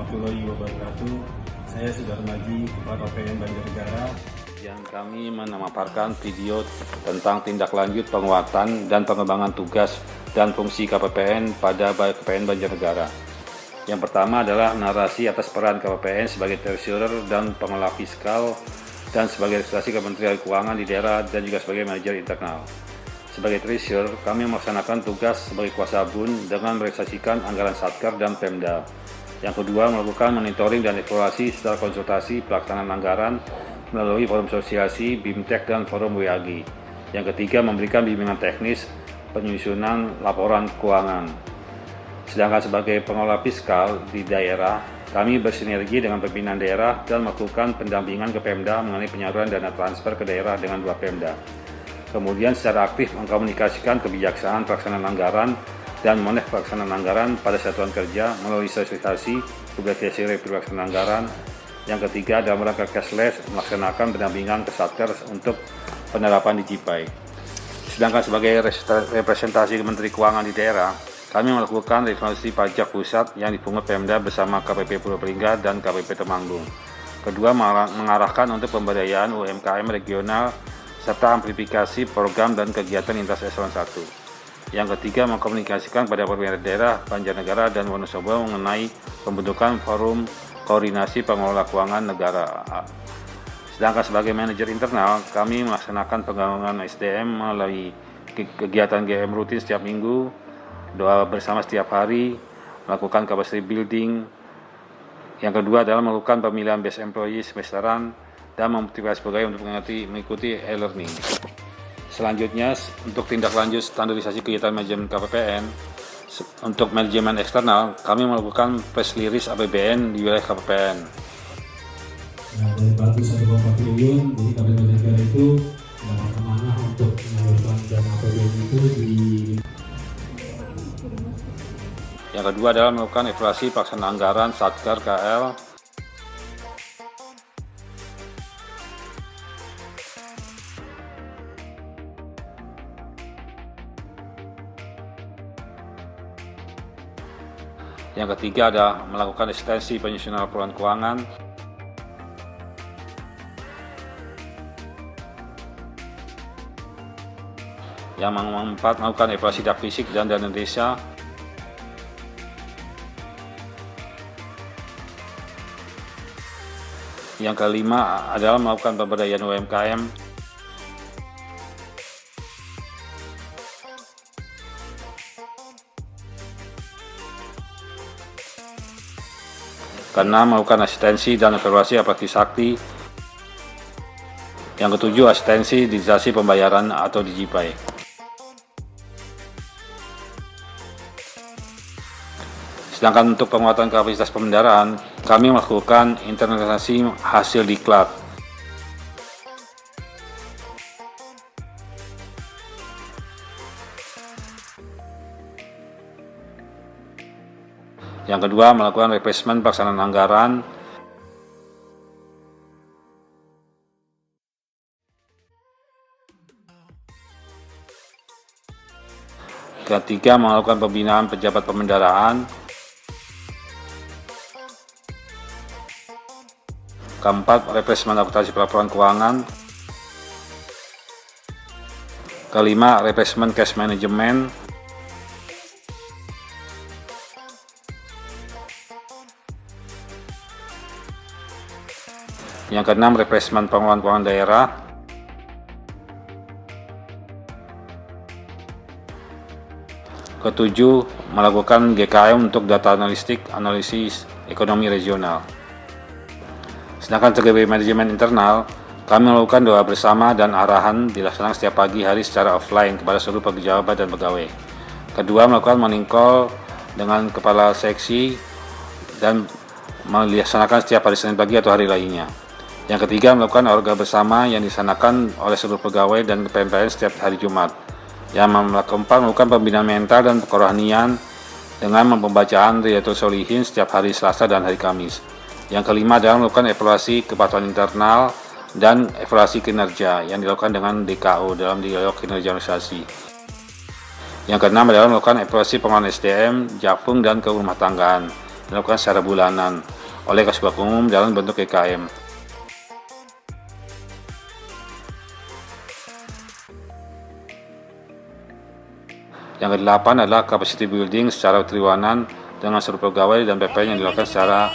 warahmatullahi wabarakatuh. Saya Sudarmaji, Kepala KPPN Banjarnegara, yang kami memaparkan video tentang tindak lanjut penguatan dan pengembangan tugas dan fungsi KPPN pada KPPN Banjarnegara. Yang pertama adalah narasi atas peran KPPN sebagai treasurer dan pengelola fiskal dan sebagai representasi Kementerian Keuangan di daerah dan juga sebagai manajer internal. Sebagai treasurer, kami melaksanakan tugas sebagai kuasa BUN dengan merealisasikan anggaran Satker dan Pemda. Yang kedua, melakukan monitoring dan evaluasi secara konsultasi pelaksanaan anggaran melalui forum sosialisasi, BIMTEK, dan forum WAG. Yang ketiga, memberikan bimbingan teknis penyusunan laporan keuangan. Sedangkan sebagai pengelola fiskal di daerah, kami bersinergi dengan pimpinan daerah dan melakukan pendampingan ke Pemda mengenai penyaluran dana transfer ke daerah dengan dua Pemda. Kemudian secara aktif mengkomunikasikan kebijaksanaan pelaksanaan anggaran dan monitor pelaksanaan anggaran pada satuan kerja melalui sosialisasi, publikasi review pelaksanaan anggaran. Yang ketiga, dalam rangka cashless, melaksanakan pendampingan ke Satker untuk penerapan Digipai. Sedangkan sebagai representasi Menteri Keuangan di daerah, kami melakukan reformasi pajak pusat yang dipungut Pemda bersama KPP Purbalingga dan KPP Temanggung. Kedua, mengarahkan untuk pemberdayaan UMKM regional serta amplifikasi program dan kegiatan lintas eselon 1. Yang ketiga, mengkomunikasikan pada pemerintah daerah Banjarnegara dan Wonosobo mengenai pembentukan forum koordinasi pengelola keuangan negara. Sedangkan sebagai manajer internal, kami melaksanakan pengembangan SDM melalui kegiatan GM rutin setiap minggu, doa bersama setiap hari, melakukan capacity building. Yang kedua adalah melakukan pemilihan best employee semesteran dan memotivasi pegawai untuk mengikuti e-learning. Selanjutnya, untuk tindak lanjut standarisasi kegiatan manajemen KPPN, untuk manajemen eksternal, kami melakukan press release APBN di wilayah KPPN. Nah, dari batu 1,4 triliun, jadi KPPN Banjarnegara itu dapat amanah untuk menyalurkan dana APBN itu di. Yang kedua adalah melakukan evaluasi pelaksanaan anggaran Satker KL. Yang ketiga adalah melakukan ekstensi penyusunan laporan keuangan. Yang keempat, melakukan evaluasi dak fisik dan dana desa. Yang kelima adalah melakukan pemberdayaan UMKM. Keenam, melakukan asistensi dan evaluasi aparatur sakti. Yang ketujuh, asistensi digitalisasi pembayaran atau Digipai. Sedangkan untuk penguatan kapasitas pembendaraan, kami melakukan internalisasi hasil diklat. Yang kedua, melakukan replacement pelaksanaan anggaran. Ketiga, melakukan pembinaan pejabat pembendaraan. Keempat, replacement akuntansi pelaporan keuangan. Kelima, replacement cash management. Yang keenam, replacement pengelolaan keuangan daerah. Ketujuh, melakukan GKM untuk data analisis ekonomi regional. Sedangkan sebagai manajemen internal, kami melakukan doa bersama dan arahan dilaksanakan setiap pagi hari secara offline kepada seluruh pejabat dan pegawai. Kedua, melakukan morning call dengan kepala seksi dan melaksanakan setiap hari Senin pagi atau hari lainnya. Yang ketiga, melakukan orga bersama yang dilaksanakan oleh seluruh pegawai dan PMPN setiap hari Jumat. Yang keempat, melakukan pembinaan mental dan kerohanian dengan pembacaan Riyadhus Shalihin setiap hari Selasa dan hari Kamis. Yang kelima adalah melakukan evaluasi kepatuhan internal dan evaluasi kinerja yang dilakukan dengan DKO dalam dialog kinerja organisasi. Yang keenam adalah melakukan evaluasi pengelolaan SDM, Japung, dan kerumah tanggaan. dilakukan secara bulanan oleh Kasubag Umum dalam bentuk GKM. Yang kedelapan adalah capacity building secara triwulan dengan seluruh pegawai dan PPN yang dilakukan secara